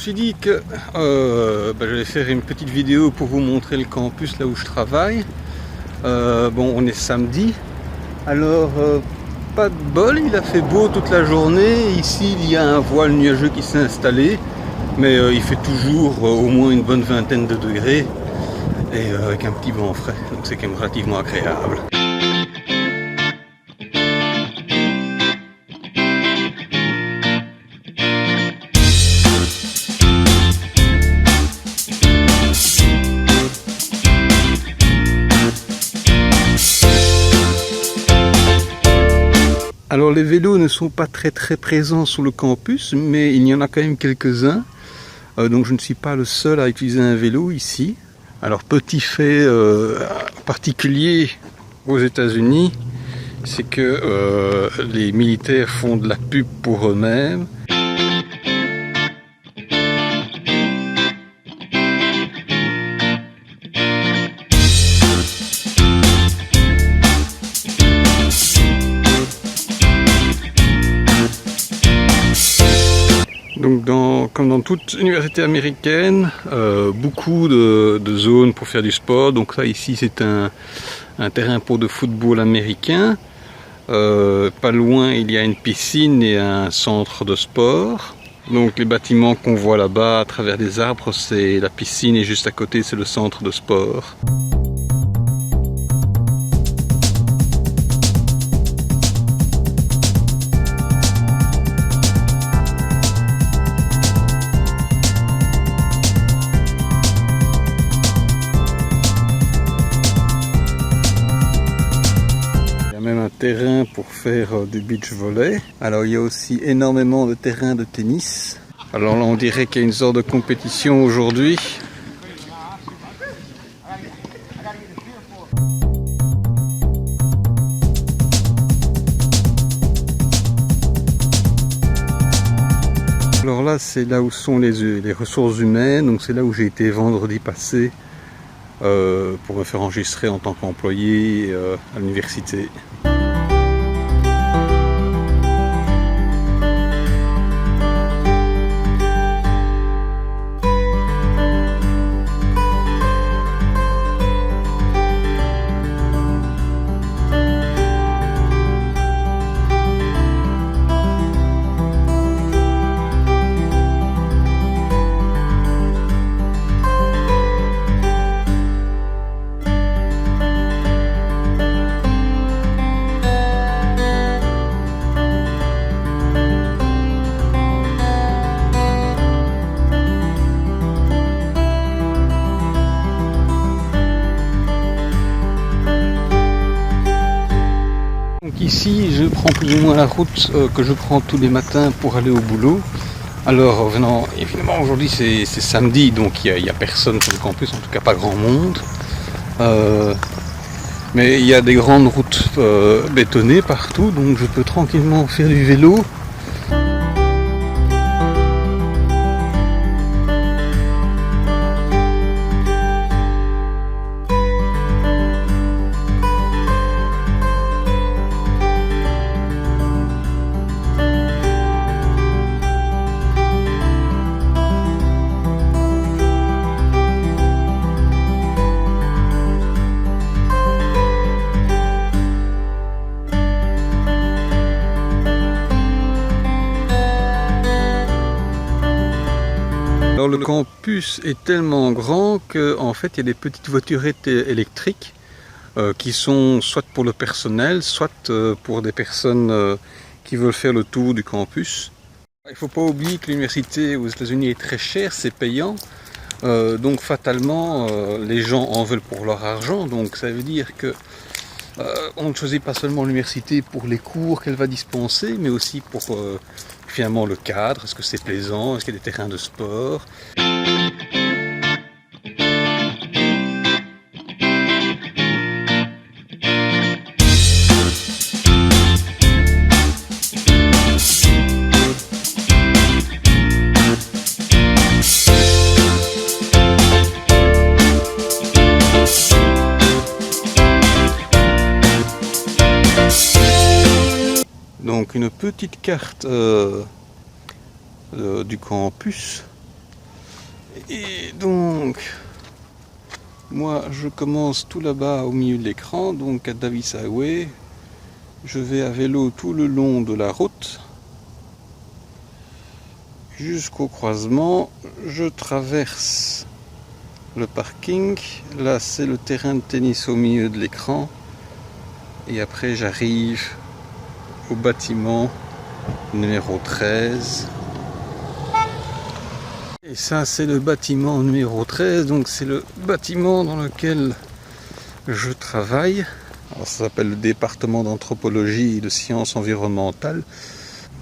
suis dit que j'allais faire une petite vidéo pour vous montrer le campus là où je travaille. Bon, on est samedi, alors pas de bol, il a fait beau toute la journée. Ici, il y a un voile nuageux qui s'est installé, mais il fait toujours au moins une bonne vingtaine de degrés et avec un petit vent frais, donc c'est quand même relativement agréable. Alors les vélos ne sont pas très présents sur le campus, mais il y en a quand même quelques-uns. Donc je ne suis pas le seul à utiliser un vélo ici. Alors petit fait particulier aux États-Unis, c'est que les militaires font de la pub pour eux-mêmes. Donc comme dans toute université américaine, beaucoup de zones pour faire du sport. Donc là ici c'est un terrain pour de football américain. Pas loin il y a une piscine et un centre de sport. Donc les bâtiments qu'on voit là-bas à travers des arbres, c'est la piscine et juste à côté c'est le centre de sport. Même un terrain pour faire du beach volley. Alors il y a aussi énormément de terrains de tennis. Alors là on dirait qu'il y a une sorte de compétition aujourd'hui. Alors là c'est là où sont les ressources humaines, donc c'est là où j'ai été vendredi passé pour me faire enregistrer en tant qu'employé à l'université. Donc ici, je prends plus ou moins la route que je prends tous les matins pour aller au boulot. Alors évidemment aujourd'hui c'est samedi, donc il n'y a personne sur le campus, en tout cas pas grand monde. Mais il y a des grandes routes bétonnées partout, donc je peux tranquillement faire du vélo. Alors le campus est tellement grand qu'en fait il y a des petites voiturettes électriques qui sont soit pour le personnel, soit pour des personnes qui veulent faire le tour du campus. Il ne faut pas oublier que l'université aux États-Unis est très chère, c'est payant. Donc fatalement les gens en veulent pour leur argent, donc ça veut dire que on ne choisit pas seulement l'université pour les cours qu'elle va dispenser, mais aussi pour finalement le cadre. Est-ce que c'est plaisant? Est-ce qu'il y a des terrains de sport? Donc une petite carte du campus. Et donc, moi je commence tout là-bas au milieu de l'écran, donc à Davis Highway. Je vais à vélo tout le long de la route jusqu'au croisement. Je traverse le parking. Là c'est le terrain de tennis au milieu de l'écran. Et après j'arrive au bâtiment numéro 13. Et ça c'est le bâtiment numéro 13, donc c'est le bâtiment dans lequel je travaille. Alors ça s'appelle le département d'anthropologie et de sciences environnementales.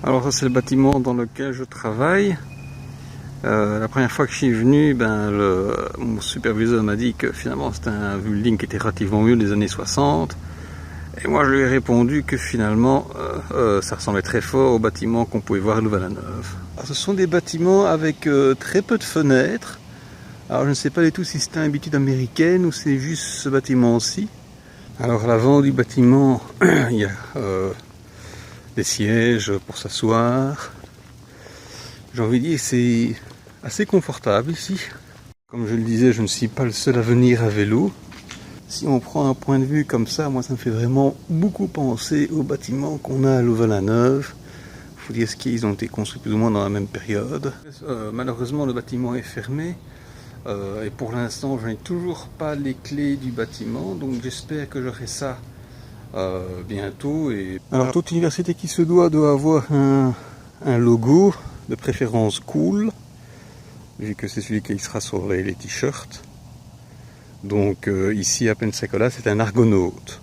Alors ça c'est le bâtiment dans lequel je travaille. La première fois que je suis venu, mon superviseur m'a dit que finalement c'était un building qui était relativement vieux des années 60. Et moi je lui ai répondu que finalement ça ressemblait très fort au bâtiment qu'on pouvait voir à Louvain-la-Neuve. Ce sont des bâtiments avec très peu de fenêtres. Alors je ne sais pas du tout si c'est une habitude américaine ou c'est juste ce bâtiment-ci. Alors à l'avant du bâtiment, il y a des sièges pour s'asseoir. J'ai envie de dire c'est assez confortable ici. Comme je le disais, je ne suis pas le seul à venir à vélo. Si on prend un point de vue comme ça, moi ça me fait vraiment beaucoup penser aux bâtiments qu'on a à Louvain-la-Neuve. Il faut dire qu'ils ont été construits plus ou moins dans la même période. Malheureusement le bâtiment est fermé et pour l'instant je n'ai toujours pas les clés du bâtiment, donc j'espère que j'aurai ça bientôt. Alors toute université qui se doit avoir un logo, de préférence cool, vu que c'est celui qui sera sur les t-shirts. Donc ici à Pensacola c'est un argonaute.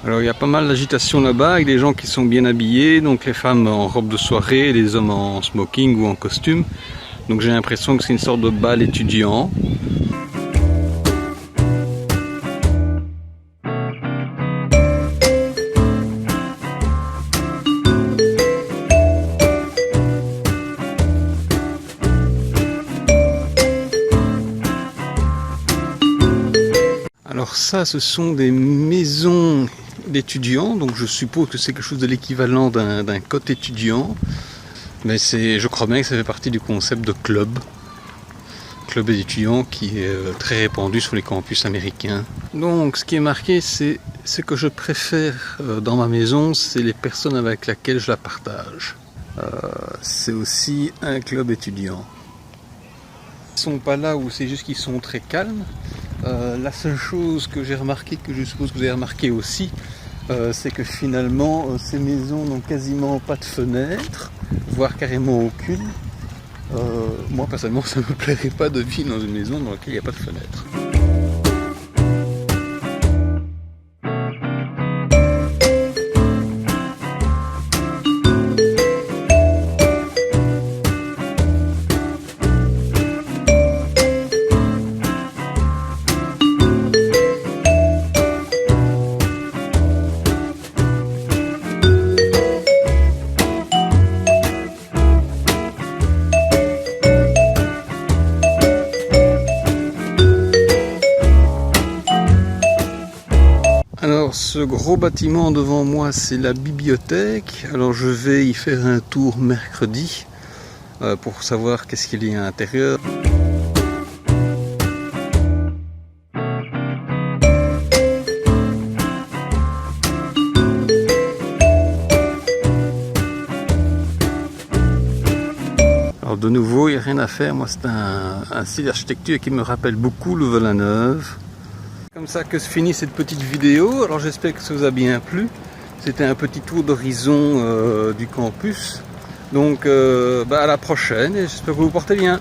Alors il y a pas mal d'agitation là-bas avec des gens qui sont bien habillés, donc les femmes en robe de soirée et les hommes en smoking ou en costume. Donc j'ai l'impression que c'est une sorte de bal étudiant. Alors ça, ce sont des maisons d'étudiants, donc je suppose que c'est quelque chose de l'équivalent d'un cote étudiant, mais je crois bien que ça fait partie du concept de club d'étudiants qui est très répandu sur les campus américains. Donc ce qui est marqué, c'est ce que je préfère dans ma maison, c'est les personnes avec lesquelles je la partage. C'est aussi un club étudiant. Ils sont pas là où c'est juste qu'ils sont très calmes. La seule chose que j'ai remarqué, que je suppose que vous avez remarqué aussi, c'est que finalement ces maisons n'ont quasiment pas de fenêtres, voire carrément aucune. Moi personnellement ça ne me plairait pas de vivre dans une maison dans laquelle il n'y a pas de fenêtres. Alors ce gros bâtiment devant moi c'est la bibliothèque. Alors je vais y faire un tour mercredi pour savoir qu'est-ce qu'il y a à l'intérieur. Alors de nouveau il n'y a rien à faire, moi c'est un style d'architecture qui me rappelle beaucoup Louvain-la-Neuve. Comme ça que se finit cette petite vidéo. Alors j'espère que ça vous a bien plu. C'était un petit tour d'horizon du campus. Donc à la prochaine et j'espère que vous vous portez bien.